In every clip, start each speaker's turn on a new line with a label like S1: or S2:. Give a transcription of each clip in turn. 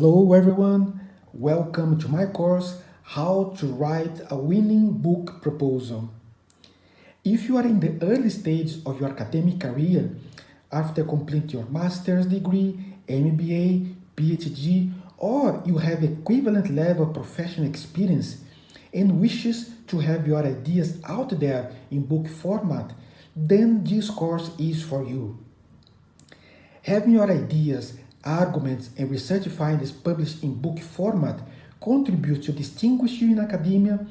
S1: Hello everyone, welcome to my course, How to Write a Winning Book Proposal. If you are in the early stages of your academic career, after completing your master's degree, MBA, PhD, or you have equivalent level of professional experience and wishes to have your ideas out there in book format, then this course is for you. Having your ideas, arguments, and research findings published in book format contributes to distinguish you in academia.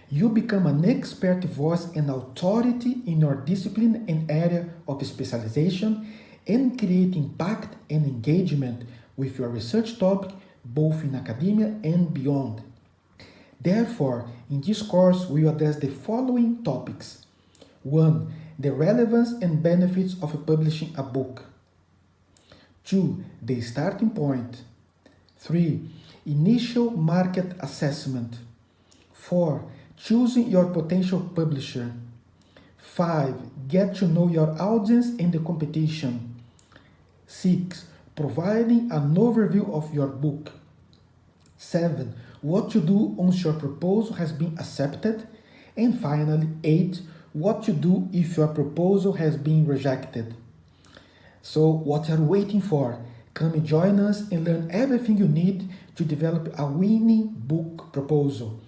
S1: You become an expert voice and authority in your discipline and area of specialization and create impact and engagement with your research topic both in academia and beyond. Therefore, in this course, we will address the following topics. 1. The relevance and benefits of publishing a book. 2. The starting point. 3. Initial market assessment. 4. Choosing your potential publisher. 5. Get to know your audience and the competition. 6. Providing an overview of your book. 7. What to do once your proposal has been accepted. And finally, 8. What to do if your proposal has been rejected. So what are you waiting for? Come and join us and learn everything you need to develop a winning book proposal.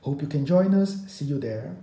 S1: Hope you can join us. See you there.